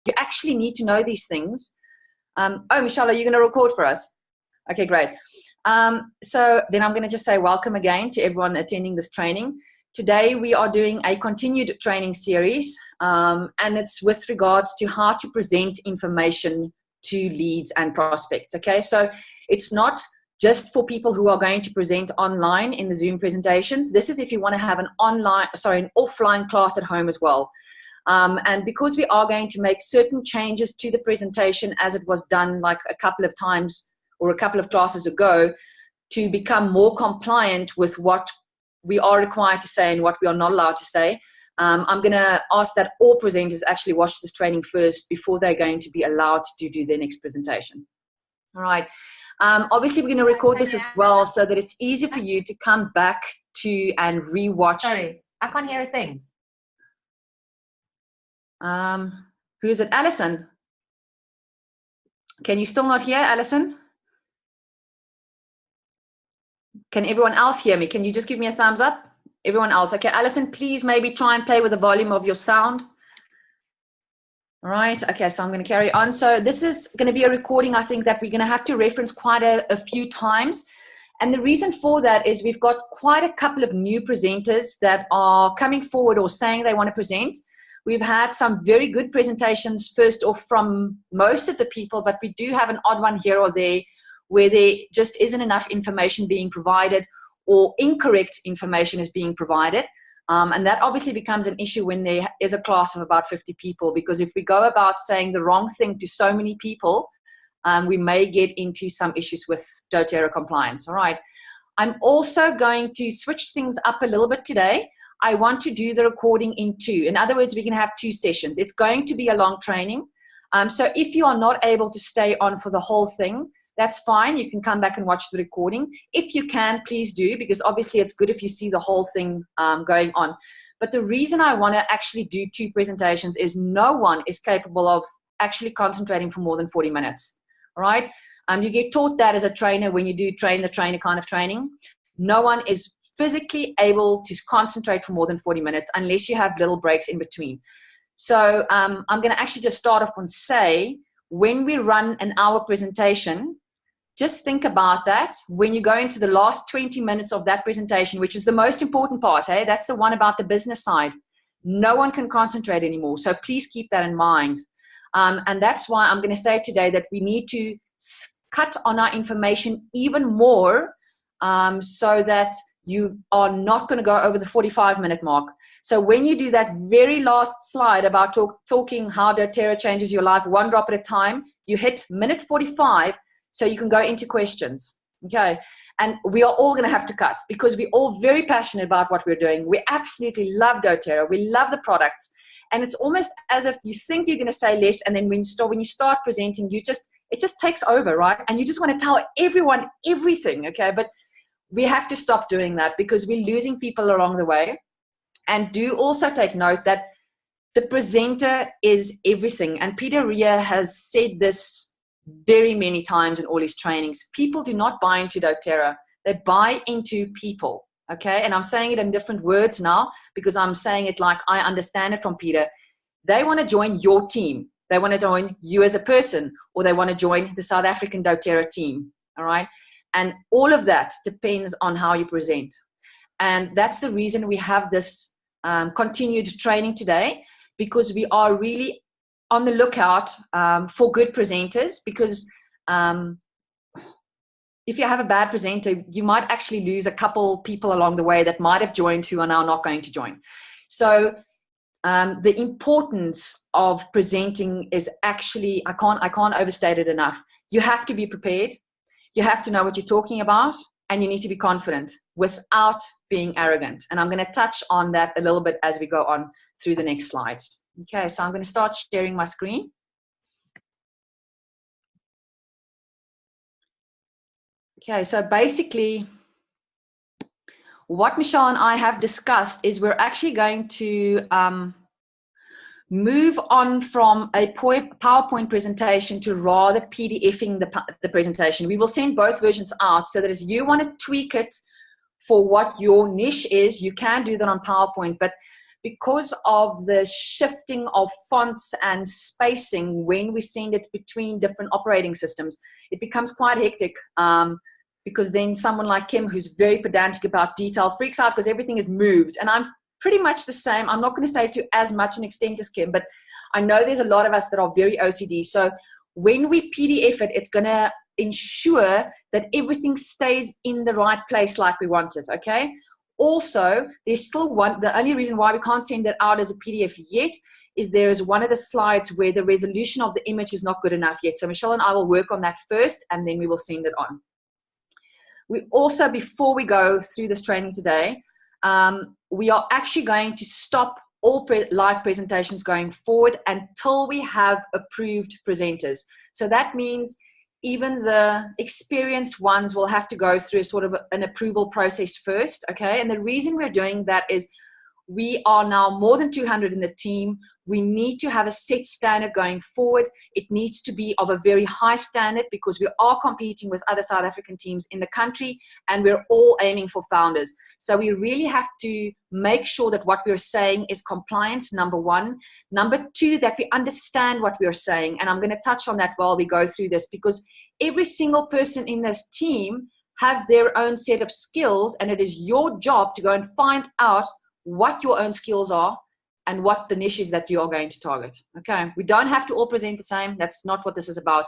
You actually need to know these things. Oh, Michelle, are you going to record for us? Okay, great. So then I'm going to just say welcome again to everyone attending this training. Today we are doing a continued training series, and it's with regards to how to present information to leads and prospects. Okay, so it's not just for people who are going to present online in the Zoom presentations. This is if you want to have an offline class at home as well. And because we are going to make certain changes to the presentation as it was done like a couple of times or a couple of classes ago to become more compliant with what we are required to say and what we are not allowed to say, I'm going to ask that all presenters actually watch this training first before they're going to be allowed to do their next presentation. All right. Obviously, we're going to record this as well so that it's easy for you to come back to and rewatch. Sorry, I can't hear a thing. Who is it? Alison? Can you still not hear, Alison? Can everyone else hear me? Can you just give me a thumbs up? Everyone else. Okay, Alison, please maybe try and play with the volume of your sound. All right. Okay, so I'm going to carry on. So this is going to be a recording, I think, that we're going to have to reference quite a few times. And the reason for that is we've got quite a couple of new presenters that are coming forward or saying they want to present. We've had some very good presentations first off from most of the people, but we do have an odd one here or there where there just isn't enough information being provided or incorrect information is being provided. And that obviously becomes an issue when there is a class of about 50 people, because if we go about saying the wrong thing to so many people, we may get into some issues with doTERRA compliance. All right. I'm also going to switch things up a little bit today. I want to do the recording in two. In other words, we can have two sessions. It's going to be a long training. So if you are not able to stay on for the whole thing, that's fine. You can come back and watch the recording. If you can, please do, because obviously it's good if you see the whole thing going on. But the reason I want to actually do two presentations is no one is capable of actually concentrating for more than 40 minutes. All right. You get taught that as a trainer when you do train the trainer kind of training. No one is physically able to concentrate for more than 40 minutes unless you have little breaks in between. So I'm going to actually just start off and say, when we run an hour presentation, just think about that. When you go into the last 20 minutes of that presentation, which is the most important part, that's the one about the business side. No one can concentrate anymore. So please keep that in mind. And that's why I'm going to say today that we need to cut on our information even more so that you are not going to go over the 45-minute mark. So when you do that very last slide about talking how doTERRA changes your life one drop at a time, you hit minute 45 so you can go into questions. Okay. And we are all going to have to cut because we're all very passionate about what we're doing. We absolutely love doTERRA. We love the products. And it's almost as if you think you're going to say less, and then when you start presenting, it just takes over, right? And you just want to tell everyone everything, okay? But we have to stop doing that because we're losing people along the way. And do also take note that the presenter is everything. And Peter Rea has said this very many times in all his trainings. People do not buy into doTERRA. They buy into people, okay? And I'm saying it in different words now because I'm saying it like I understand it from Peter. They want to join your team. They want to join you as a person, or they want to join the South African doTERRA team, all right? And all of that depends on how you present. And that's the reason we have this continued training today, because we are really on the lookout for good presenters, because if you have a bad presenter, you might actually lose a couple people along the way that might have joined who are now not going to join. So the importance of presenting is actually, I can't overstate it enough. You have to be prepared. You have to know what you're talking about, and you need to be confident without being arrogant. And I'm going to touch on that a little bit as we go on through the next slides. Okay, so I'm going to start sharing my screen. Okay, so basically what Michelle and I have discussed is we're actually going to move on from a PowerPoint presentation to rather PDFing the presentation. We will send both versions out so that if you want to tweak it for what your niche is, you can do that on PowerPoint. But because of the shifting of fonts and spacing when we send it between different operating systems, it becomes quite hectic. Because then someone like Kim, who's very pedantic about detail, freaks out because everything is moved. And I'm pretty much the same. I'm not going to say to as much an extent as Kim, but I know there's a lot of us that are very OCD. So when we PDF it, it's going to ensure that everything stays in the right place like we want it, okay? Also, there's still the only reason why we can't send it out as a PDF yet is there is one of the slides where the resolution of the image is not good enough yet. So Michelle and I will work on that first, and then we will send it on. We also, before we go through this training today, we are actually going to stop all live presentations going forward until we have approved presenters. So that means even the experienced ones will have to go through sort of an approval process first, okay? And the reason we're doing that is we are now more than 200 in the team. We need to have a set standard going forward. It needs to be of a very high standard because we are competing with other South African teams in the country, and we're all aiming for founders. So we really have to make sure that what we're saying is compliant, number one. Number two, that we understand what we're saying. And I'm going to touch on that while we go through this, because every single person in this team have their own set of skills, and it is your job to go and find out what your own skills are and what the niches that you are going to target. Okay, we don't have to all present the same. That's not what this is about.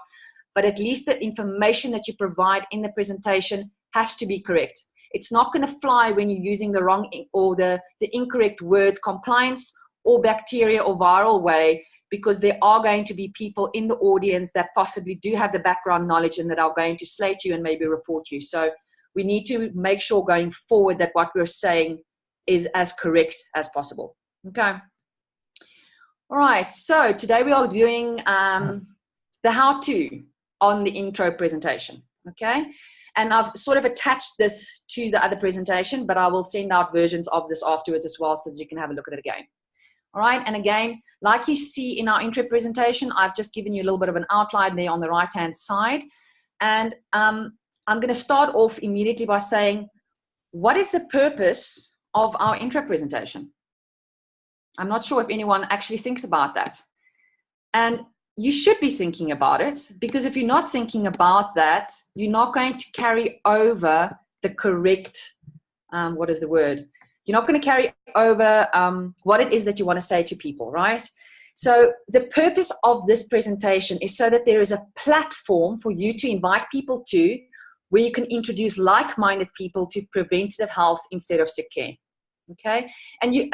But at least the information that you provide in the presentation has to be correct. It's not going to fly when you're using the wrong or the incorrect words, compliance or bacteria or viral way, because there are going to be people in the audience that possibly do have the background knowledge and that are going to slate you and maybe report you. So we need to make sure going forward that what we're saying is as correct as possible. Okay. All right. So today we are doing the how-to on the intro presentation. Okay. And I've sort of attached this to the other presentation, but I will send out versions of this afterwards as well so that you can have a look at it again. All right. And again, like you see in our intro presentation, I've just given you a little bit of an outline there on the right-hand side. And I'm going to start off immediately by saying, what is the purpose of our intro presentation? I'm not sure if anyone actually thinks about that. And you should be thinking about it, because if you're not thinking about that, you're not going to carry over the correct, what is the word? You're not going to carry over what it is that you want to say to people, right? So the purpose of this presentation is so that there is a platform for you to invite people to, where you can introduce like-minded people to preventative health instead of sick care. Okay. And you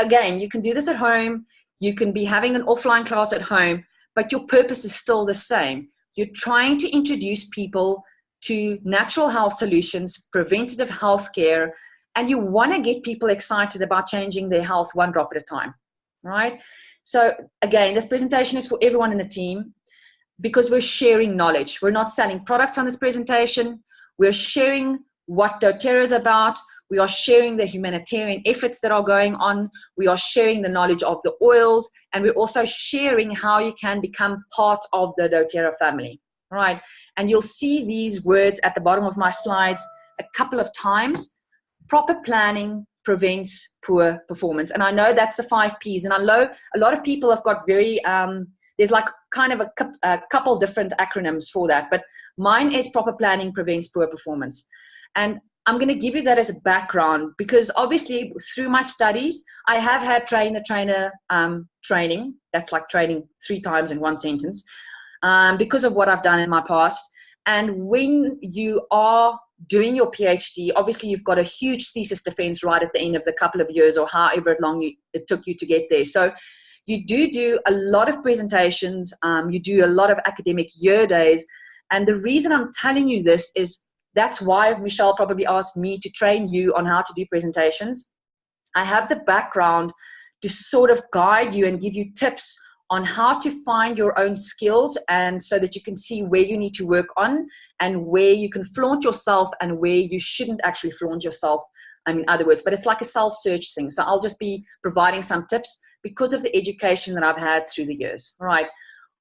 can do this at home. You can be having an offline class at home, but your purpose is still the same. You're trying to introduce people to natural health solutions, preventative health care, and you want to get people excited about changing their health one drop at a time. Right. So again, this presentation is for everyone in the team because we're sharing knowledge. We're not selling products on this presentation. We're sharing what doTERRA is about. We are sharing the humanitarian efforts that are going on. We are sharing the knowledge of the oils, and we're also sharing how you can become part of the doTERRA family, right? And you'll see these words at the bottom of my slides a couple of times. Proper planning prevents poor performance. And I know that's the 5 Ps. And I know a lot of people have got very, there's like kind of a couple different acronyms for that, but mine is proper planning prevents poor performance. And I'm going to give you that as a background because obviously through my studies, I have had trainer-the-trainer training. That's like training 3 times in one sentence because of what I've done in my past. And when you are doing your PhD, obviously you've got a huge thesis defense right at the end of the couple of years or however long it took you to get there. So you do a lot of presentations. You do a lot of academic year days. And the reason I'm telling you this is that's why Michelle probably asked me to train you on how to do presentations. I have the background to sort of guide you and give you tips on how to find your own skills, and so that you can see where you need to work on and where you can flaunt yourself and where you shouldn't actually flaunt yourself, in other words. But it's like a self-search thing. So I'll just be providing some tips because of the education that I've had through the years. All right.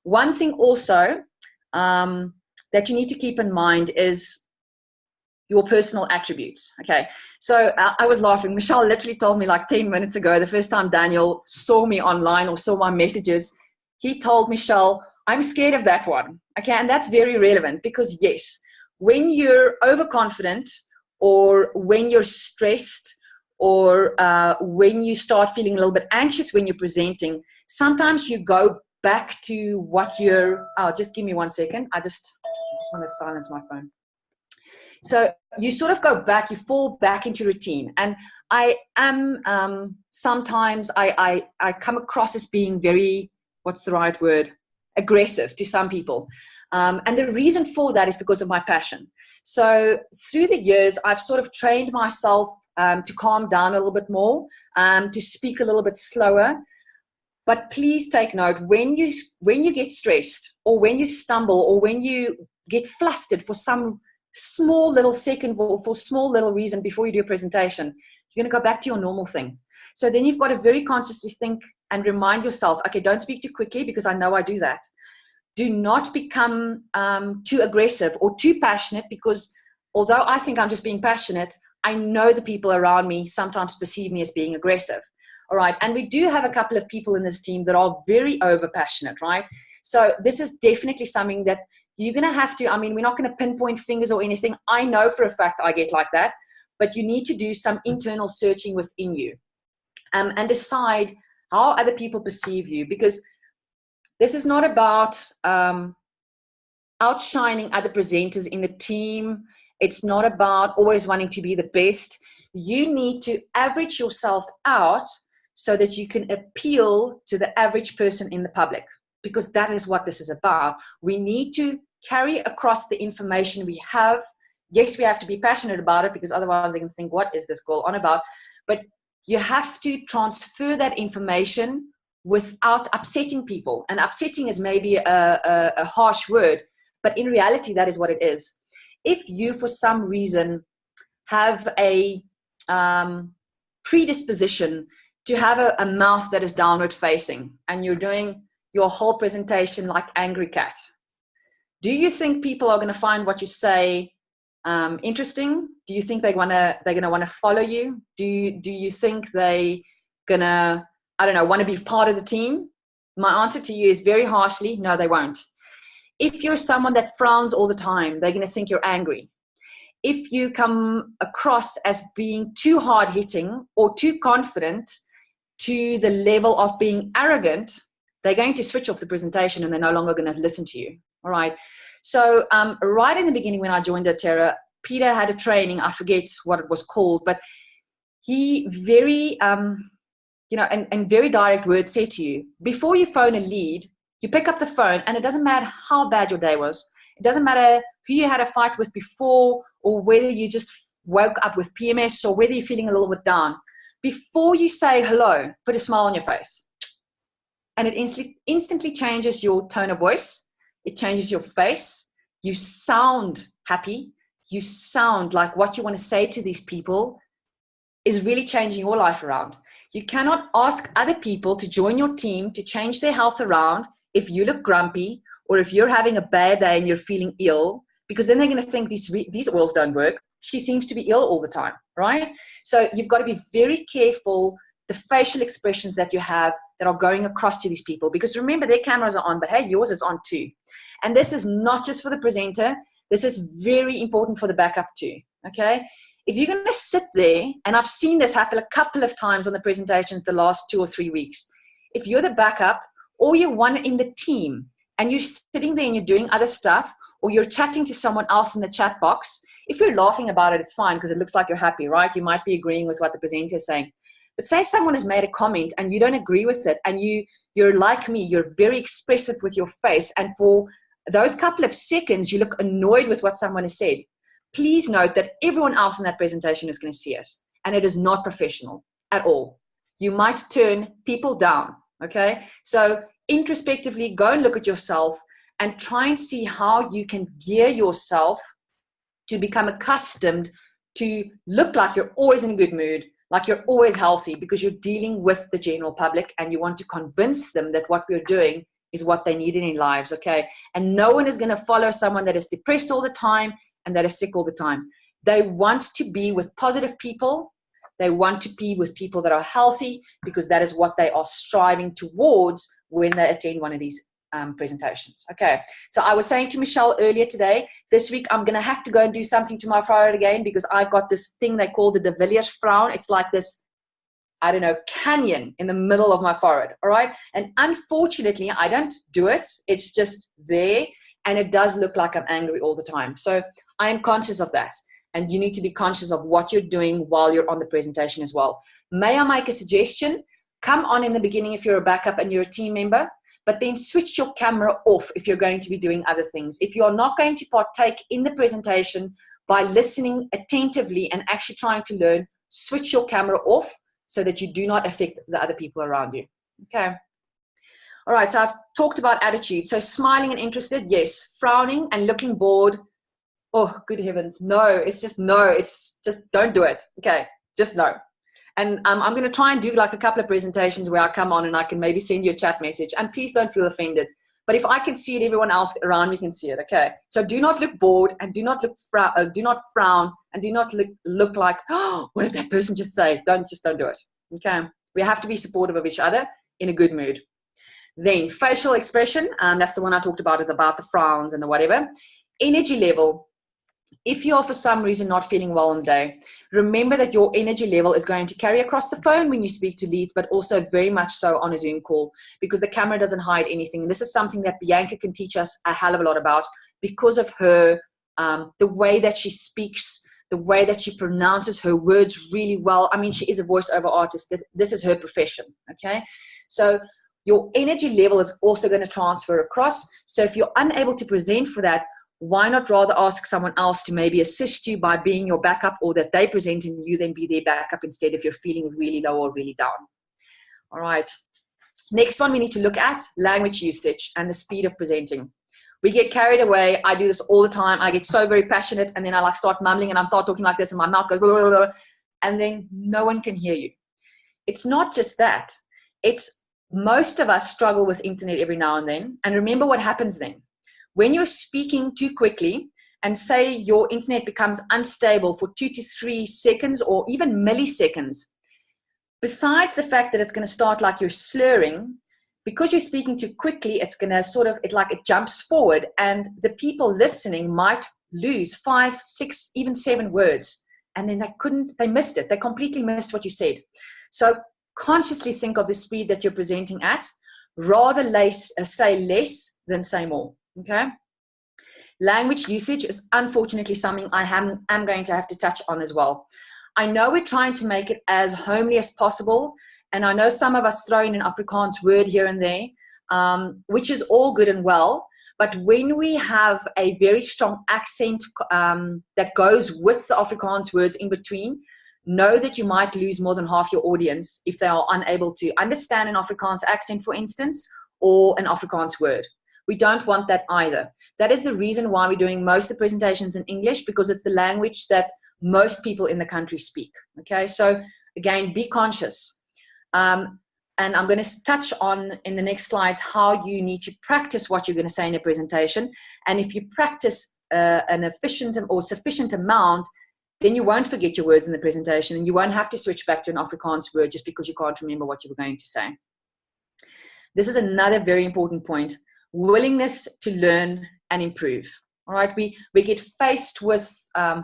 One thing also that you need to keep in mind is your personal attributes. Okay. So I was laughing. Michelle literally told me like 10 minutes ago, the first time Daniel saw me online or saw my messages, he told Michelle, I'm scared of that one. Okay. And that's very relevant because yes, when you're overconfident or when you're stressed or when you start feeling a little bit anxious when you're presenting, sometimes you go back to what you're, oh, just give me 1 second. I just want to silence my phone. So you sort of go back, you fall back into routine. And I am, sometimes I come across as being very, what's the right word? Aggressive to some people. And the reason for that is because of my passion. So through the years, I've sort of trained myself to calm down a little bit more, to speak a little bit slower. But please take note, when you get stressed or when you stumble or when you get flustered for some small little second or for small little reason before you do a presentation, you're going to go back to your normal thing. So then you've got to very consciously think and remind yourself, okay, don't speak too quickly because I know I do that. Do not become too aggressive or too passionate because although I think I'm just being passionate, I know the people around me sometimes perceive me as being aggressive. All right. And we do have a couple of people in this team that are very over passionate, right? So this is definitely something that you're going to have to, I mean, we're not going to pinpoint fingers or anything. I know for a fact I get like that, but you need to do some internal searching within you and decide how other people perceive you, because this is not about outshining other presenters in the team. It's not about always wanting to be the best. You need to average yourself out so that you can appeal to the average person in the public, because that is what this is about. We need to carry across the information we have. Yes, we have to be passionate about it because otherwise they can think, what is this girl on about? But you have to transfer that information without upsetting people. And upsetting is maybe a harsh word, but in reality, that is what it is. If you, for some reason, have a predisposition to have a mouth that is downward facing and you're doing your whole presentation like angry cat, do you think people are going to find what you say interesting? Do you think they're going to want to follow you? Do you think they gonna, I don't know, want to be part of the team? My answer to you is very harshly, no, they won't. If you're someone that frowns all the time, they're going to think you're angry. If you come across as being too hard-hitting or too confident to the level of being arrogant, they're going to switch off the presentation and they're no longer going to listen to you. All right. So right in the beginning when I joined doTERRA, Peter had a training, I forget what it was called, but he very, and very direct words said to you, before you phone a lead, you pick up the phone and it doesn't matter how bad your day was. It doesn't matter who you had a fight with before or whether you just woke up with PMS or whether you're feeling a little bit down. Before you say hello, put a smile on your face. And it instantly changes your tone of voice. It changes your face. You sound happy. You sound like what you want to say to these people is really changing your life around. You cannot ask other people to join your team to change their health around if you look grumpy or if you're having a bad day and you're feeling ill, because then they're going to think these oils don't work. She seems to be ill all the time, right? So you've got to be very careful the facial expressions that you have that are going across to these people, because remember their cameras are on, but hey, yours is on too. And this is not just for the presenter. This is very important for the backup too, okay? If you're going to sit there, and I've seen this happen a couple of times on the presentations the last 2 or 3 weeks. If you're the backup or you're one in the team and you're sitting there and you're doing other stuff or you're chatting to someone else in the chat box, if you're laughing about it, it's fine because it looks like you're happy, right? You might be agreeing with what the presenter is saying. But say someone has made a comment and you don't agree with it and you're like me, you're very expressive with your face, and for those couple of seconds you look annoyed with what someone has said. Please note that everyone else in that presentation is going to see it, and it is not professional at all. You might turn people down, okay? So introspectively, go and look at yourself and try and see how you can gear yourself to become accustomed to look like you're always in a good mood, like you're always healthy, because you're dealing with the general public and you want to convince them that what we're doing is what they need in their lives, okay? And no one is going to follow someone that is depressed all the time and that is sick all the time. They want to be with positive people. They want to be with people that are healthy, because that is what they are striving towards when they attend one of these presentations. Okay, so I was saying to Michelle earlier today, this week I'm going to have to go and do something to my forehead again, because I've got this thing they call the De Villiers frown. It's like this, I don't know, canyon in the middle of my forehead. All right, and unfortunately I don't do it. It's just there, and it does look like I'm angry all the time. So I am conscious of that. And you need to be conscious of what you're doing while you're on the presentation as well. May I make a suggestion? Come on in the beginning if you're a backup and you're a team member, but then switch your camera off if you're going to be doing other things. If you're not going to partake in the presentation by listening attentively and actually trying to learn, switch your camera off so that you do not affect the other people around you. Okay. All right, so I've talked about attitude. So smiling and interested, yes. Frowning and looking bored, oh, good heavens, no. It's just no. It's just don't do it. Okay, just no. And I'm going to try and do like a couple of presentations where I come on and I can maybe send you a chat message. And please don't feel offended. But if I can see it, everyone else around me can see it. Okay. So do not look bored, and do not frown, and do not look like, oh, what did that person just say? Don't do it. Okay. We have to be supportive of each other in a good mood. Then facial expression. That's the one I talked about, about the frowns and the whatever. Energy level. If you are for some reason not feeling well on the day, remember that your energy level is going to carry across the phone when you speak to leads, but also very much so on a Zoom call, because the camera doesn't hide anything. And this is something that Bianca can teach us a hell of a lot about, because of her, the way that she speaks, the way that she pronounces her words really well. I mean, she is a voiceover artist. This is her profession, okay? So your energy level is also going to transfer across. So if you're unable to present for that, why not rather ask someone else to maybe assist you by being your backup, or that they present and you then be their backup instead if you're feeling really low or really down. All right. Next one we need to look at, language usage and the speed of presenting. We get carried away. I do this all the time. I get so very passionate, and then I like start mumbling and I'm start talking like this and my mouth goes, blah, blah, blah, and then no one can hear you. It's not just that. It's most of us struggle with internet every now and then. And remember what happens then. When you're speaking too quickly, and say your internet becomes unstable for 2 to 3 seconds or even milliseconds, besides the fact that it's going to start like you're slurring, because you're speaking too quickly, it's going to sort of, it jumps forward, and the people listening might lose 5, 6, even 7 words. And then they missed it. They completely missed what you said. So consciously think of the speed that you're presenting at. Rather say less than say more. Okay. Language usage is unfortunately something I am going to have to touch on as well. I know we're trying to make it as homely as possible, and I know some of us throw in an Afrikaans word here and there, which is all good and well. But when we have a very strong accent that goes with the Afrikaans words in between, know that you might lose more than half your audience if they are unable to understand an Afrikaans accent, for instance, or an Afrikaans word. We don't want that either. That is the reason why we're doing most of the presentations in English, because it's the language that most people in the country speak. Okay, so again, be conscious. And I'm going to touch on in the next slides how you need to practice what you're going to say in a presentation. And if you practice an efficient or sufficient amount, then you won't forget your words in the presentation, and you won't have to switch back to an Afrikaans word just because you can't remember what you were going to say. This is another very important point. Willingness to learn and improve. All right, we get faced with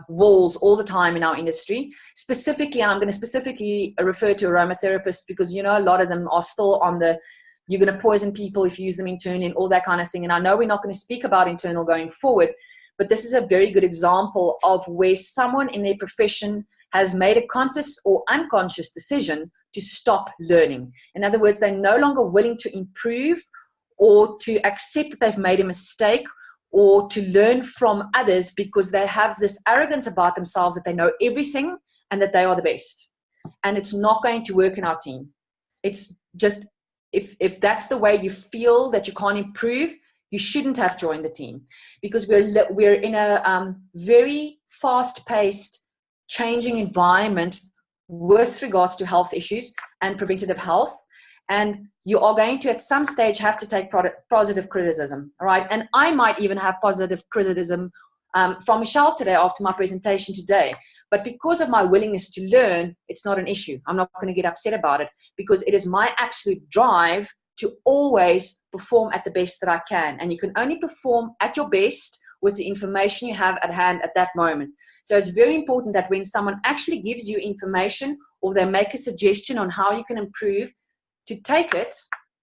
walls all the time in our industry. Specifically, and I'm going to specifically refer to aromatherapists, because you know a lot of them are still on the you're going to poison people if you use them internally and all that kind of thing. And I know we're not going to speak about internal going forward, but this is a very good example of where someone in their profession has made a conscious or unconscious decision to stop learning. In other words, they're no longer willing to improve or to accept that they've made a mistake, or to learn from others, because they have this arrogance about themselves that they know everything and that they are the best. And it's not going to work in our team. It's just, if that's the way you feel that you can't improve, you shouldn't have joined the team, because we're in a very fast-paced, changing environment with regards to health issues and preventative health. And you are going to, at some stage, have to take positive criticism, all right? And I might even have positive criticism from Michelle today after my presentation today. But because of my willingness to learn, it's not an issue. I'm not going to get upset about it because it is my absolute drive to always perform at the best that I can. And you can only perform at your best with the information you have at hand at that moment. So it's very important that when someone actually gives you information or they make a suggestion on how you can improve, to take it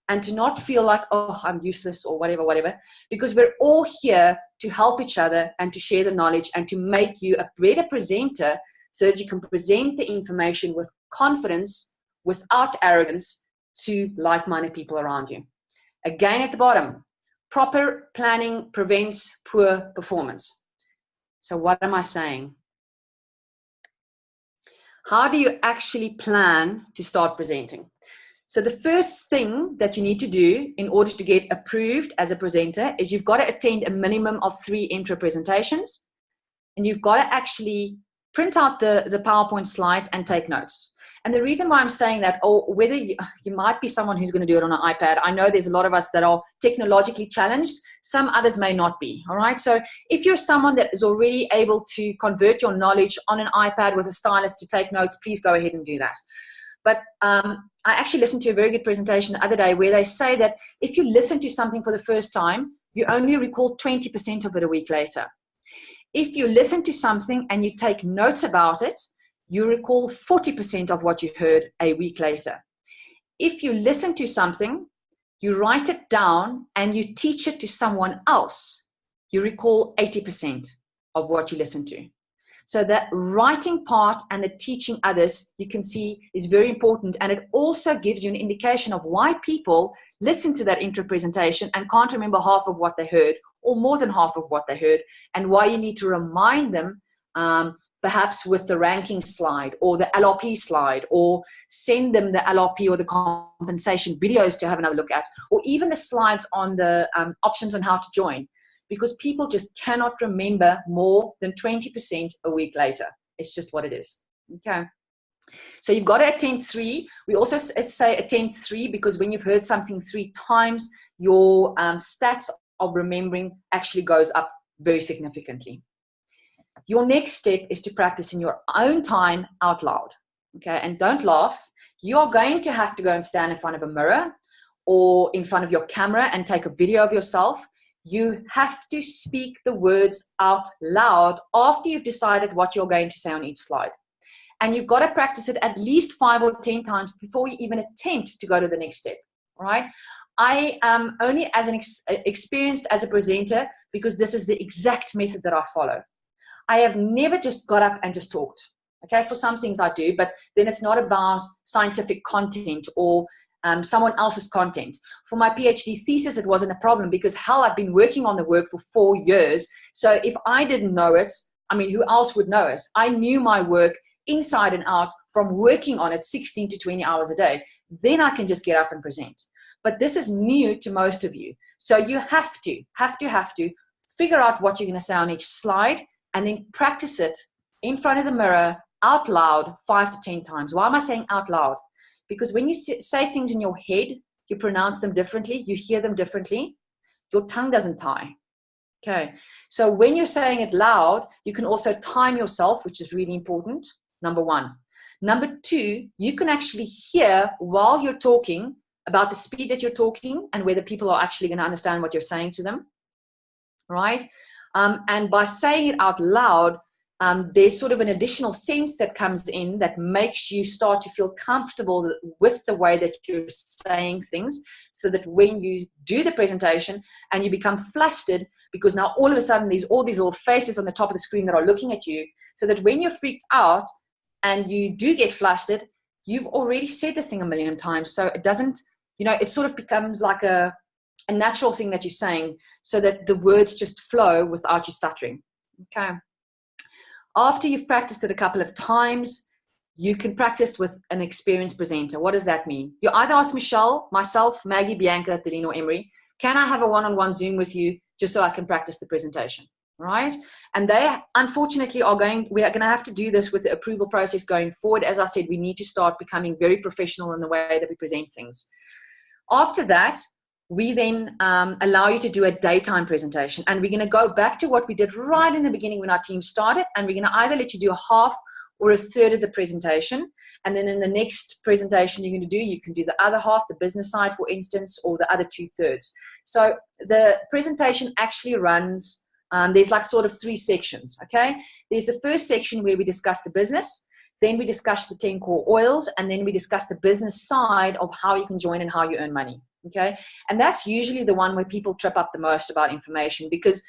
and to not feel like, oh, I'm useless or whatever, because we're all here to help each other and to share the knowledge and to make you a better presenter so that you can present the information with confidence, without arrogance, to like-minded people around you. Again, at the bottom, proper planning prevents poor performance. So what am I saying? How do you actually plan to start presenting? So the first thing that you need to do in order to get approved as a presenter is you've got to attend a minimum of 3 intro presentations, and you've got to actually print out the PowerPoint slides and take notes. And the reason why I'm saying that, or whether you might be someone who's going to do it on an iPad, I know there's a lot of us that are technologically challenged. Some others may not be, all right? So if you're someone that is already able to convert your knowledge on an iPad with a stylus to take notes, please go ahead and do that. But I actually listened to a very good presentation the other day where they say that if you listen to something for the first time, you only recall 20% of it a week later. If you listen to something and you take notes about it, you recall 40% of what you heard a week later. If you listen to something, you write it down and you teach it to someone else, you recall 80% of what you listened to. So that writing part and the teaching others, you can see, is very important. And it also gives you an indication of why people listen to that intro presentation and can't remember half of what they heard or more than half of what they heard, and why you need to remind them, perhaps with the ranking slide or the LRP slide, or send them the LRP or the compensation videos to have another look at, or even the slides on the options on how to join. Because people just cannot remember more than 20% a week later. It's just what it is, okay? So you've got to attend 3. We also say attend 3 because when you've heard something 3 times, your stats of remembering actually goes up very significantly. Your next step is to practice in your own time out loud, okay? And don't laugh. You are going to have to go and stand in front of a mirror or in front of your camera and take a video of yourself. You have to speak the words out loud after you've decided what you're going to say on each slide. And you've got to practice it at least 5 or 10 times before you even attempt to go to the next step, all right? I am only as experienced as a presenter because this is the exact method that I follow. I have never just got up and just talked, okay? For some things I do, but then it's not about scientific content or someone else's content. For my PhD thesis, it wasn't a problem because hell, I've been working on the work for 4 years. So if I didn't know it, I mean, who else would know it? I knew my work inside and out from working on it 16 to 20 hours a day. Then I can just get up and present. But this is new to most of you. So you have to figure out what you're going to say on each slide and then practice it in front of the mirror out loud 5 to 10 times. Why am I saying out loud? Because when you say things in your head, you pronounce them differently, you hear them differently, your tongue doesn't tie. Okay, so when you're saying it loud, you can also time yourself, which is really important, number 1. Number 2, you can actually hear while you're talking about the speed that you're talking and whether people are actually going to understand what you're saying to them, right? And by saying it out loud, there's sort of an additional sense that comes in that makes you start to feel comfortable with the way that you're saying things, so that when you do the presentation and you become flustered, because now all of a sudden there's all these little faces on the top of the screen that are looking at you, so that when you're freaked out and you do get flustered, you've already said the thing a million times. So it doesn't, it sort of becomes like a natural thing that you're saying, so that the words just flow without you stuttering. Okay. After you've practiced it a couple of times, you can practice with an experienced presenter. What does that mean? You either ask Michelle, myself, Maggie, Bianca, Delina, or Emery, can I have a one-on-one Zoom with you just so I can practice the presentation, right? And they, unfortunately, we are going to have to do this with the approval process going forward. As I said, we need to start becoming very professional in the way that we present things. After that, we then allow you to do a daytime presentation. And we're going to go back to what we did right in the beginning when our team started. And we're going to either let you do a half or a third of the presentation. And then in the next presentation you're going to do, you can do the other half, the business side, for instance, or the other 2/3. So the presentation actually runs, there's like sort of 3 sections, okay? There's the first section where we discuss the business. Then we discuss the 10 core oils, and then we discuss the business side of how you can join and how you earn money, okay? And that's usually the one where people trip up the most about information, because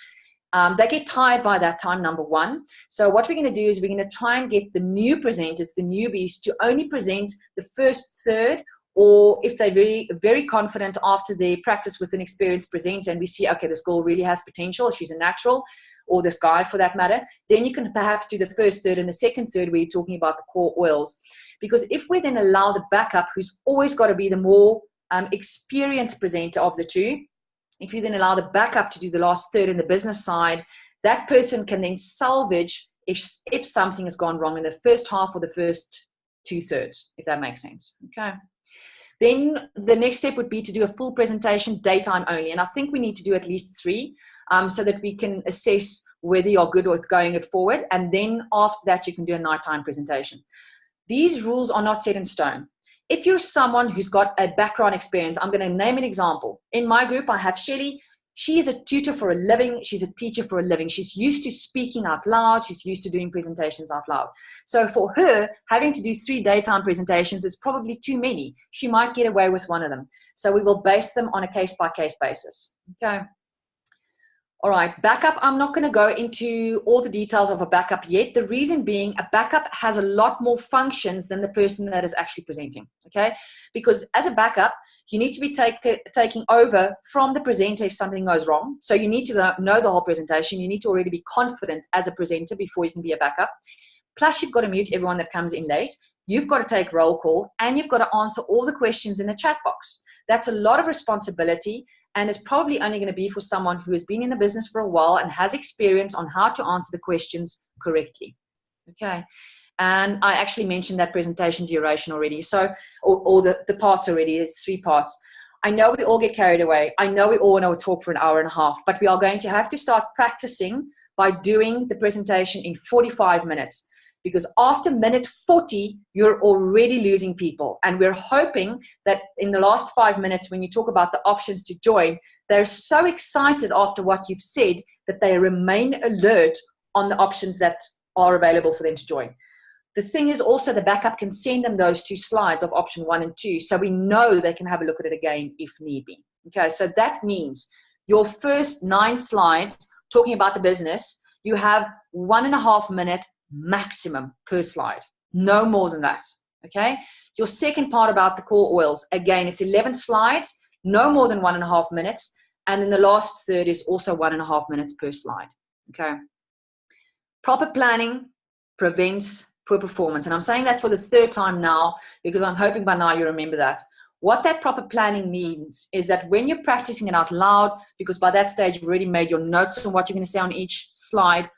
they get tired by that time, number one. So what we're going to do is we're going to try and get the new presenters, the newbies, to only present the first third, or if they're very, very confident after they practice with an experienced presenter and we see, okay, this girl really has potential, she's a natural, or this guy for that matter, then you can perhaps do the first third and the second third where you're talking about the core oils. Because if we then allow the backup, who's always got to be the more experienced presenter of the two, if you then allow the backup to do the last third in the business side, that person can then salvage if something has gone wrong in the first half or the first 2/3, if that makes sense. Okay. Then the next step would be to do a full presentation, daytime only. And I think we need to do at least 3 so that we can assess whether you're good with going it forward. And then after that, you can do a nighttime presentation. These rules are not set in stone. If you're someone who's got a background experience, I'm going to name an example. In my group, I have Shelly. She is a tutor for a living. She's a teacher for a living. She's used to speaking out loud. She's used to doing presentations out loud. So for her, having to do 3 daytime presentations is probably too many. She might get away with one of them. So we will base them on a case-by-case basis. Okay. All right, backup. I'm not going to go into all the details of a backup yet. The reason being, a backup has a lot more functions than the person that is actually presenting, okay? Because as a backup, you need to be taking over from the presenter if something goes wrong. So you need to know the whole presentation. You need to already be confident as a presenter before you can be a backup. Plus, you've got to mute everyone that comes in late. You've got to take roll call, and you've got to answer all the questions in the chat box. That's a lot of responsibility. And it's probably only going to be for someone who has been in the business for a while and has experience on how to answer the questions correctly. Okay. And I actually mentioned that presentation duration already. So, or the parts already, it's 3 parts. I know we all get carried away. I know we all want to talk for an hour and a half, but we are going to have to start practicing by doing the presentation in 45 minutes. Because after minute 40, you're already losing people. And we're hoping that in the last 5 minutes, when you talk about the options to join, they're so excited after what you've said that they remain alert on the options that are available for them to join. The thing is also the backup can send them those 2 slides of option 1 and 2. So we know they can have a look at it again if need be. Okay, so that means your first 9 slides talking about the business, you have 1.5 minutes maximum per slide, no more than that. Okay, your second part about the core oils, again, it's 11 slides, no more than 1.5 minutes, and then the last third is also 1.5 minutes per slide. Okay, proper planning prevents poor performance, and I'm saying that for the 3rd time now because I'm hoping by now you remember that. What that proper planning means is that when you're practicing it out loud, because by that stage you've already made your notes on what you're going to say on each slide,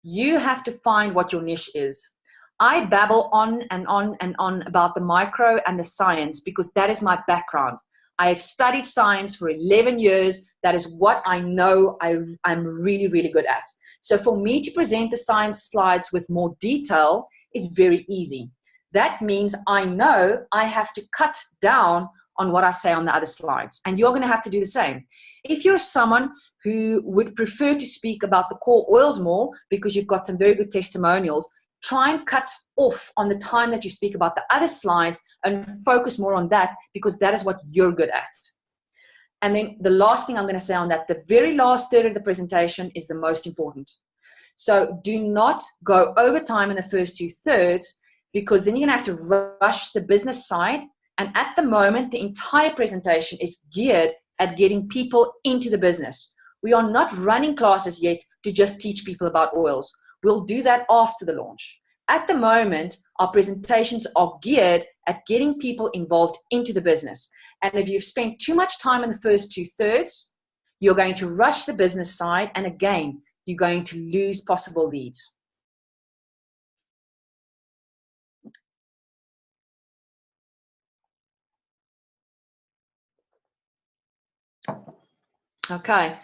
you have to find what your niche is. I babble on and on and on about the micro and the science because that is my background. I have studied science for 11 years. That is what I know I'm really, really good at. So for me to present the science slides with more detail is very easy. That means I know I have to cut down on what I say on the other slides. And you're going to have to do the same. If you're someone who would prefer to speak about the core oils more because you've got some very good testimonials, try and cut off on the time that you speak about the other slides and focus more on that because that is what you're good at. And then the last thing I'm going to say on that, the very last third of the presentation is the most important. So do not go over time in the first 2/3 because then you're going to have to rush the business side. And at the moment, the entire presentation is geared at getting people into the business. We are not running classes yet to just teach people about oils. We'll do that after the launch. At the moment, our presentations are geared at getting people involved into the business. And if you've spent too much time in the first 2/3, you're going to rush the business side. And again, you're going to lose possible leads. Okay.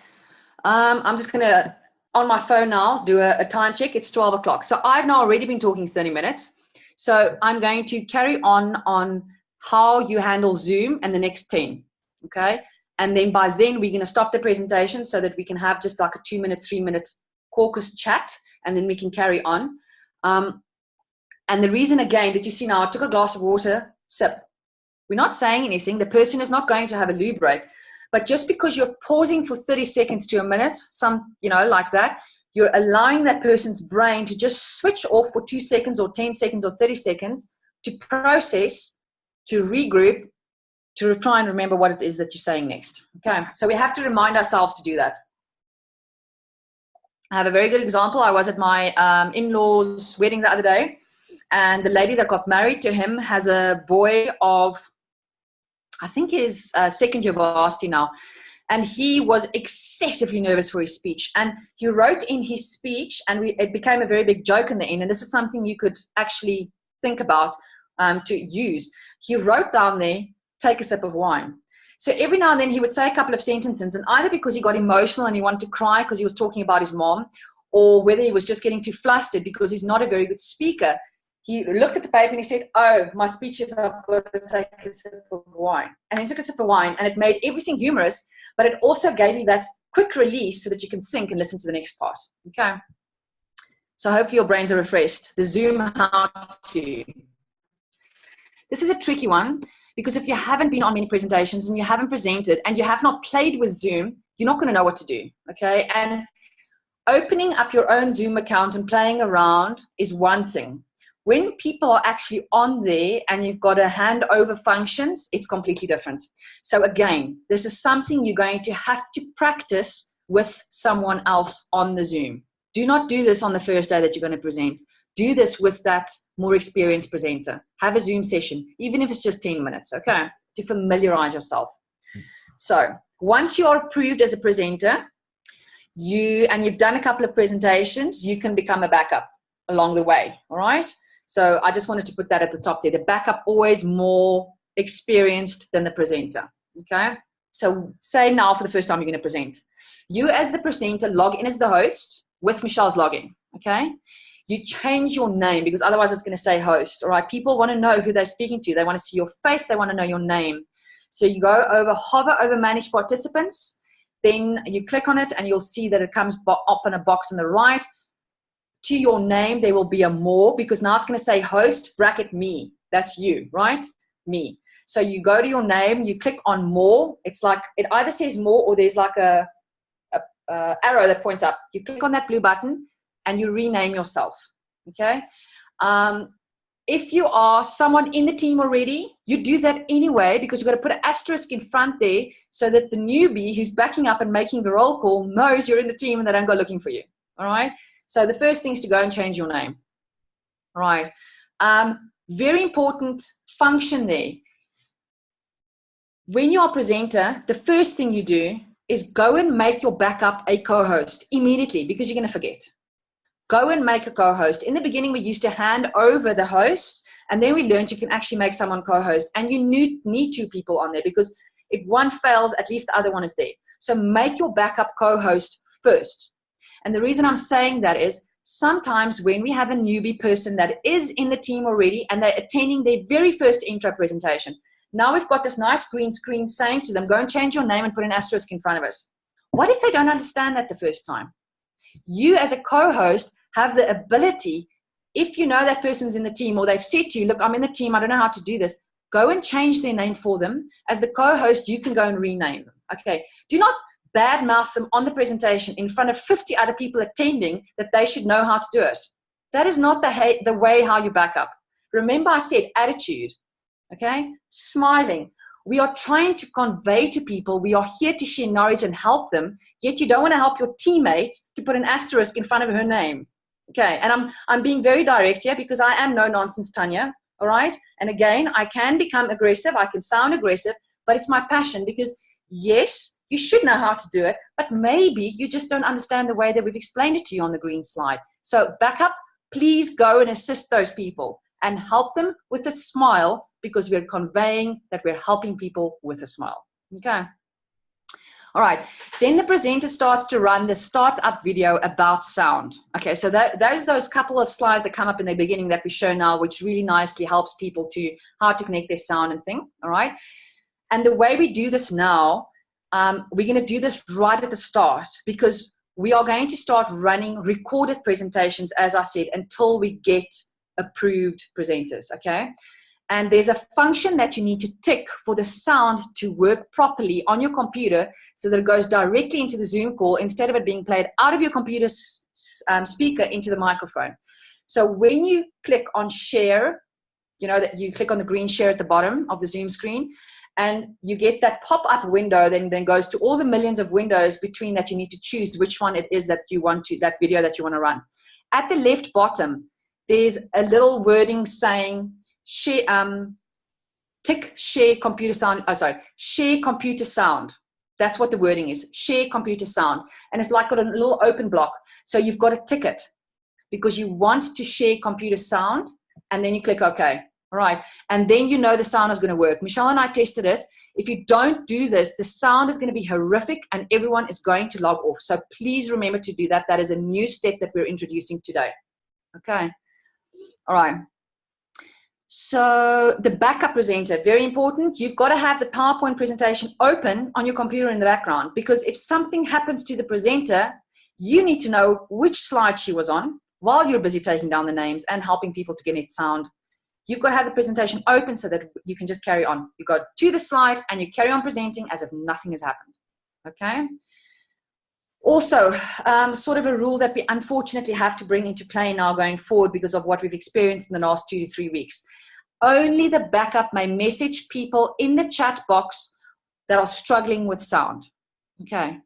I'm just going to, on my phone now, do a time check. It's 12 o'clock. So I've now already been talking 30 minutes. So I'm going to carry on how you handle Zoom and the next 10. Okay. And then by then we're going to stop the presentation so that we can have just like a 2-minute, 3-minute caucus chat, and then we can carry on. And the reason, again, that you see now, I took a glass of water, sip. We're not saying anything. The person is not going to have a loo break. But just because you're pausing for 30 seconds to a minute, like that, you're allowing that person's brain to just switch off for 2 seconds or 10 seconds or 30 seconds to process, to regroup, to try and remember what it is that you're saying next. Okay, so we have to remind ourselves to do that. I have a very good example. I was at my in-laws' wedding the other day, and the lady that got married to him has a boy of, I think he's second year varsity now, and he was excessively nervous for his speech. And he wrote in his speech, and it became a very big joke in the end, and this is something you could actually think about to use. He wrote down there, take a sip of wine. So every now and then he would say a couple of sentences, and either because he got emotional and he wanted to cry because he was talking about his mom, or whether he was just getting too flustered because he's not a very good speaker, he looked at the paper and he said, oh, my speech is I've got to take a sip of wine. And he took a sip of wine, and it made everything humorous, but it also gave you that quick release so that you can think and listen to the next part. Okay. So hopefully your brains are refreshed. The Zoom how-to. This is a tricky one, because if you haven't been on many presentations and you haven't presented and you have not played with Zoom, you're not going to know what to do. Okay. And opening up your own Zoom account and playing around is one thing. When people are actually on there and you've got a handover functions, it's completely different. So again, this is something you're going to have to practice with someone else on the Zoom. Do not do this on the first day that you're going to present. Do this with that more experienced presenter. Have a Zoom session, even if it's just 10 minutes, okay, to familiarize yourself. So once you are approved as a presenter, you've done a couple of presentations, you can become a backup along the way, all right? So I just wanted to put that at the top there. The backup always more experienced than the presenter, okay? So say now for the first time you're going to present. You as the presenter log in as the host with Michelle's login, okay? You change your name because otherwise it's going to say host, all right? People want to know who they're speaking to. They want to see your face. They want to know your name. So you go over, hover over manage participants. Then you click on it and you'll see that it comes up in a box on the right. To your name, there will be a more, because now it's going to say host bracket me. That's you, right? Me. So you go to your name, you click on more. It's like, it either says more or there's like a arrow that points up. You click on that blue button and you rename yourself, okay? If you are someone in the team already, you do that anyway, because you've got to put an asterisk in front there so that the newbie who's backing up and making the roll call knows you're in the team and they don't go looking for you, all right? So the first thing is to go and change your name, all right? Very important function there. When you're a presenter, the first thing you do is go and make your backup a co-host immediately, because you're going to forget. Go and make a co-host. In the beginning, we used to hand over the host, and then we learned you can actually make someone co-host, and you need 2 people on there, because if one fails, at least the other one is there. So make your backup co-host first. And the reason I'm saying that is sometimes when we have a newbie person that is in the team already and they're attending their very first intro presentation, now we've got this nice green screen saying to them, go and change your name and put an asterisk in front of us. What if they don't understand that the first time? You as a co-host have the ability, if you know that person's in the team or they've said to you, look, I'm in the team, I don't know how to do this, go and change their name for them. As the co-host, you can go and rename them. Okay. Do not badmouth them on the presentation in front of 50 other people attending that they should know how to do it. That is not the way how you back up. Remember I said attitude, okay? Smiling. We are trying to convey to people, we are here to share knowledge and help them, yet you don't want to help your teammate to put an asterisk in front of her name. Okay, and I'm being very direct here because I am no nonsense Tanya, all right? And again, I can become aggressive, I can sound aggressive, but it's my passion, because yes, you should know how to do it, but maybe you just don't understand the way that we've explained it to you on the green slide. So back up, please go and assist those people and help them with a smile, because we're conveying that we're helping people with a smile. Okay. All right, then the presenter starts to run the startup video about sound. Okay, so those couple of slides that come up in the beginning that we show now, which really nicely helps people to how to connect their sound and thing. All right, and the way we do this now, we're going to do this right at the start, because we are going to start running recorded presentations, as I said, until we get approved presenters. Okay. And there's a function that you need to tick for the sound to work properly on your computer so that it goes directly into the Zoom call instead of it being played out of your computer speaker into the microphone. So when you click on share, you know that you click on the green share at the bottom of the Zoom screen, and you get that pop-up window, then goes to all the millions of windows between that you need to choose which one it is that you want to, that video that you want to run. At the left bottom, there's a little wording saying, share, tick share computer sound, share computer sound. That's what the wording is, share computer sound. And it's like got a little open block. So you've got to tick it because you want to share computer sound, and then you click OK. All right. And then you know the sound is going to work. Michelle and I tested it. If you don't do this, the sound is going to be horrific and everyone is going to log off. So please remember to do that. That is a new step that we're introducing today. Okay. All right. So the backup presenter, very important. You've got to have the PowerPoint presentation open on your computer in the background, because if something happens to the presenter, you need to know which slide she was on while you're busy taking down the names and helping people to get it sound. You've got to have the presentation open so that you can just carry on. You go to the slide and you carry on presenting as if nothing has happened. Okay. Also, sort of a rule that we unfortunately have to bring into play now going forward because of what we've experienced in the last 2 to 3 weeks. Only the backup may message people in the chat box that are struggling with sound. Okay.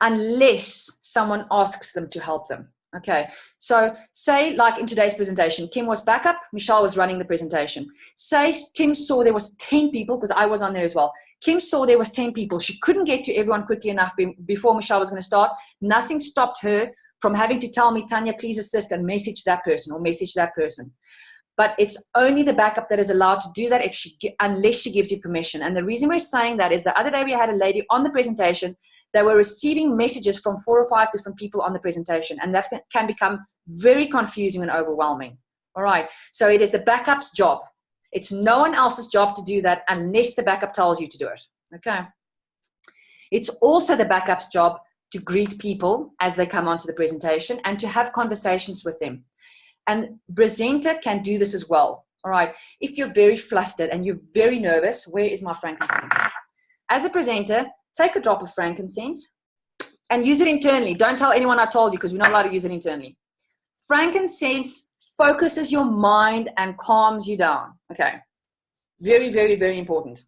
Unless someone asks them to help them. Okay. So say like in today's presentation, Kim was backup, Michelle was running the presentation. Say Kim saw there was 10 people, because I was on there as well. Kim saw there was 10 people. She couldn't get to everyone quickly enough before Michelle was going to start. Nothing stopped her from having to tell me, Tanya, please assist, and message that person or message that person. But it's only the backup that is allowed to do that unless she gives you permission. And the reason we're saying that is the other day we had a lady on the presentation. They were receiving messages from 4 or 5 different people on the presentation, and that can become very confusing and overwhelming. All right. So it is the backup's job. It's no one else's job to do that unless the backup tells you to do it. Okay. It's also the backup's job to greet people as they come onto the presentation and to have conversations with them. And presenter can do this as well. All right. If you're very flustered and you're very nervous, where is my frankincense? As a presenter, take a drop of frankincense and use it internally. Don't tell anyone I told you, because we're not allowed to use it internally. Frankincense focuses your mind and calms you down. Okay. Very, very, very important.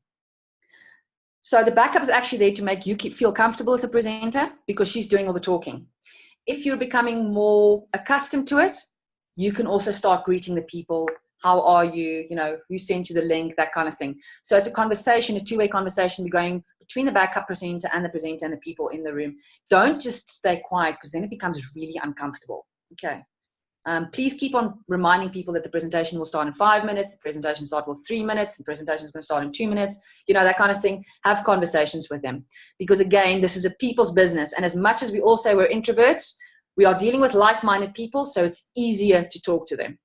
So the backup is actually there to make you feel comfortable as a presenter, because she's doing all the talking. If you're becoming more accustomed to it, you can also start greeting the people. How are you? You know, who sent you the link, that kind of thing. So it's a conversation, a two-way conversation going between the backup presenter and the people in the room. Don't just stay quiet, because then it becomes really uncomfortable. Okay. Please keep on reminding people that the presentation will start in 5 minutes, the presentation starts with 3 minutes, the presentation is going to start in 2 minutes, you know, that kind of thing. Have conversations with them, because again, this is a people's business. And as much as we all say we're introverts, we are dealing with like-minded people, so it's easier to talk to them.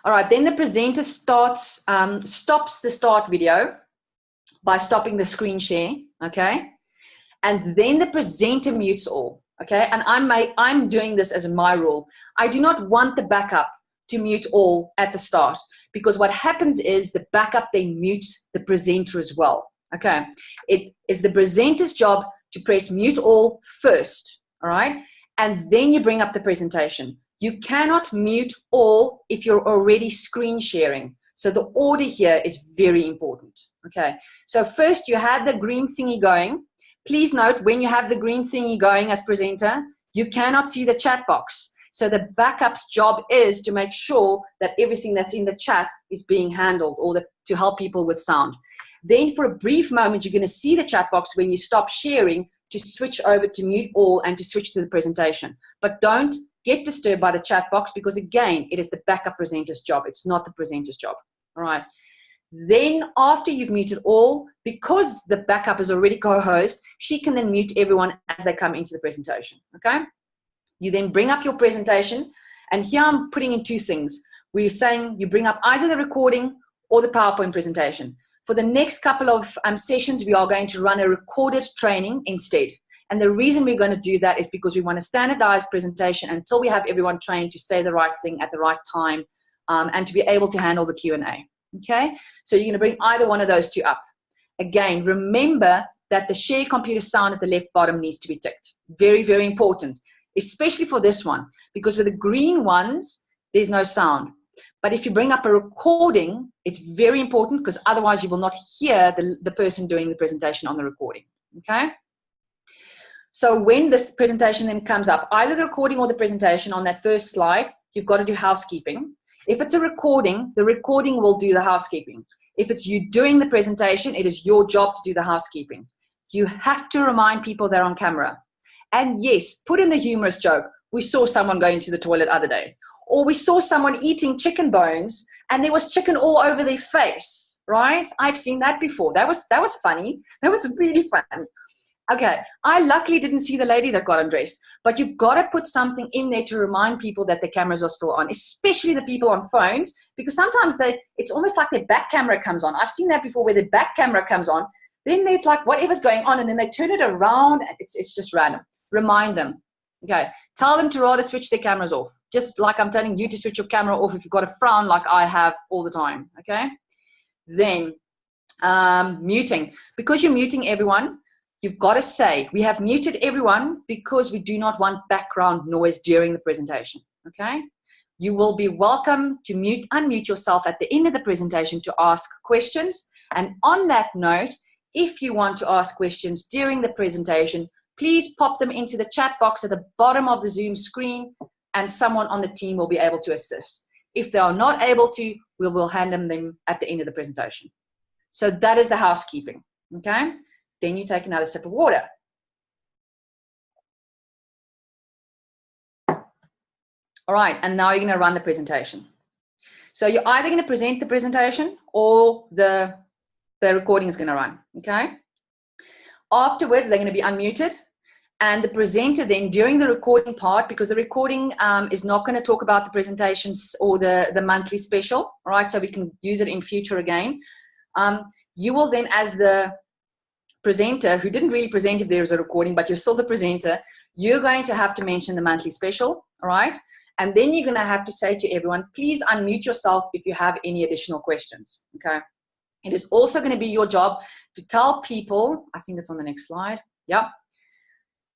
All right, then the presenter stops the start video by stopping the screen share, okay? And then the presenter mutes all, okay? And I'm doing this as my rule. I do not want the backup to mute all at the start, because what happens is the backup then mutes the presenter as well, okay? It is the presenter's job to press mute all first, all right? And then you bring up the presentation. You cannot mute all if you're already screen sharing. So the order here is very important. Okay. So first you had the green thingy going. Please note, when you have the green thingy going as presenter, you cannot see the chat box. So the backup's job is to make sure that everything that's in the chat is being handled, or to help people with sound. Then for a brief moment, you're going to see the chat box when you stop sharing to switch over to mute all and to switch to the presentation. But don't get disturbed by the chat box, because again, it is the backup presenter's job. It's not the presenter's job. All right. Then after you've muted all, because the backup is already co-host, she can then mute everyone as they come into the presentation, okay? You then bring up your presentation, and here I'm putting in two things. We're saying you bring up either the recording or the PowerPoint presentation. For the next couple of sessions, we are going to run a recorded training instead. And the reason we're going to do that is because we want a standardized presentation until we have everyone trained to say the right thing at the right time and to be able to handle the Q&A. Okay, so you're going to bring either one of those two up. Again, remember that the share computer sound at the left bottom needs to be ticked. Very, very important, especially for this one, because with the green ones, there's no sound. But if you bring up a recording, it's very important because otherwise you will not hear the person doing the presentation on the recording. Okay, so when this presentation then comes up, either the recording or the presentation on that first slide, you've got to do housekeeping. If it's a recording, the recording will do the housekeeping. If it's you doing the presentation, it is your job to do the housekeeping. You have to remind people they're on camera. And yes, put in the humorous joke. We saw someone going to the toilet the other day. Or we saw someone eating chicken bones and there was chicken all over their face, right? I've seen that before. That was funny. That was really funny. Okay, I luckily didn't see the lady that got undressed, but you've got to put something in there to remind people that the cameras are still on, especially the people on phones, because sometimes it's almost like their back camera comes on. I've seen that before where their back camera comes on, then it's like whatever's going on, and then they turn it around, and it's just random. Remind them, okay? Tell them to rather switch their cameras off, just like I'm telling you to switch your camera off if you've got a frown like I have all the time, okay? Then muting. Because you're muting everyone, you've got to say, we have muted everyone because we do not want background noise during the presentation, okay? You will be welcome to unmute yourself at the end of the presentation to ask questions. And on that note, if you want to ask questions during the presentation, please pop them into the chat box at the bottom of the Zoom screen and someone on the team will be able to assist. If they are not able to, we will hand them at the end of the presentation. So that is the housekeeping, okay? Then you take another sip of water. All right, and now you're going to run the presentation. So you're either going to present the presentation or the recording is going to run, okay? Afterwards, they're going to be unmuted. And the presenter then, during the recording part, because the recording is not going to talk about the presentations or the monthly special, all right? So we can use it in future again. You will then, as the presenter, who didn't really present if there was a recording, but you're still the presenter, you're going to have to mention the monthly special, all right? And then you're going to have to say to everyone, please unmute yourself if you have any additional questions, okay? It is also going to be your job to tell people, I think it's on the next slide, yeah.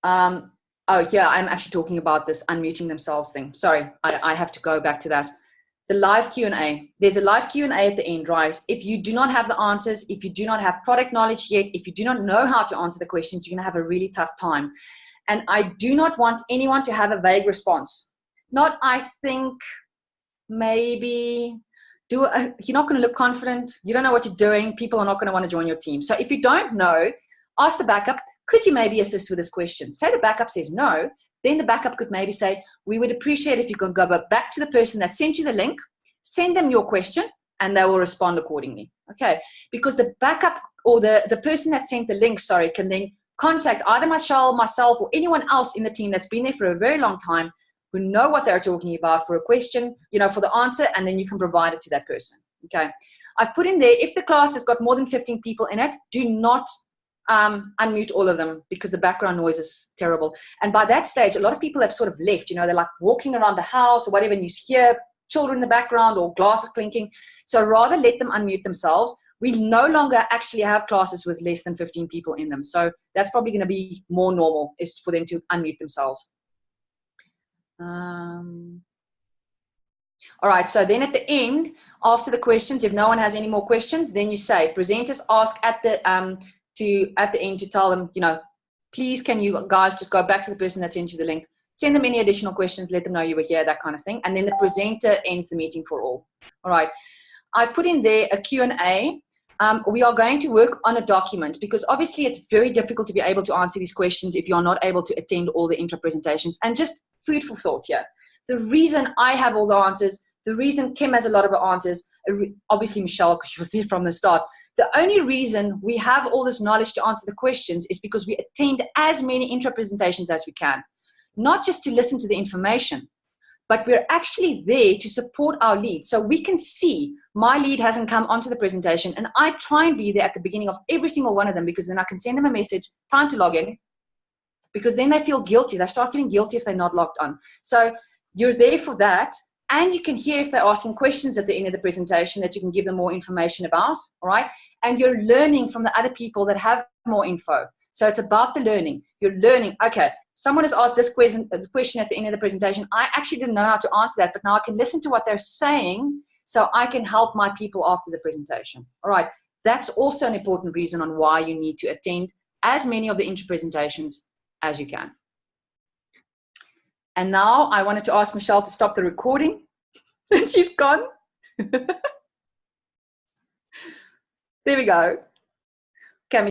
Oh, yeah, I'm actually talking about this unmuting themselves thing. Sorry, I have to go back to that. The live Q&A. There's a live Q&A at the end, right? If you do not have the answers, if you do not have product knowledge yet, if you do not know how to answer the questions, you're going to have a really tough time. And I do not want anyone to have a vague response. Not, I think, maybe, you're not going to look confident. You don't know what you're doing. People are not going to want to join your team. So if you don't know, ask the backup, could you maybe assist with this question? Say the backup says no. Then the backup could maybe say, we would appreciate if you can go back to the person that sent you the link, send them your question, and they will respond accordingly. Okay, because the backup or the person that sent the link, sorry, can then contact either myself, or anyone else in the team that's been there for a very long time who know what they're talking about for a question, for the answer, and then you can provide it to that person. Okay, I've put in there, if the class has got more than 15 people in it, do not unmute all of them because the background noise is terrible. And by that stage, a lot of people have sort of left, they're like walking around the house or whatever, and you hear children in the background or glasses clinking. So rather let them unmute themselves. We no longer actually have classes with less than 15 people in them. So that's probably going to be more normal, is for them to unmute themselves. All right, so then at the end, after the questions, if no one has any more questions, then you say, presenters ask at the end to tell them, please can you guys just go back to the person that sent you the link, send them any additional questions, let them know you were here, that kind of thing. And then the presenter ends the meeting for all. All right. I put in there a Q&A. We are going to work on a document because obviously it's very difficult to be able to answer these questions if you're not able to attend all the intro presentations. And just food for thought here. The reason I have all the answers, The reason Kim has a lot of her answers, obviously Michelle, because she was there from the start. The only reason we have all this knowledge to answer the questions is because we attend as many intro presentations as we can. Not just to listen to the information, but we're actually there to support our lead. So we can see my lead hasn't come onto the presentation, and I try and be there at the beginning of every single one of them, because then I can send them a message, time to log in, because then they feel guilty. They start feeling guilty if they're not logged on. So you're there for that, and you can hear if they're asking questions at the end of the presentation that you can give them more information about, all right? And you're learning from the other people that have more info. So it's about the learning. You're learning, okay, someone has asked this question at the end of the presentation. I actually didn't know how to answer that, but now I can listen to what they're saying so I can help my people after the presentation. All right, that's also an important reason on why you need to attend as many of the intro presentations as you can. And now I wanted to ask Michelle to stop the recording. She's gone. There we go.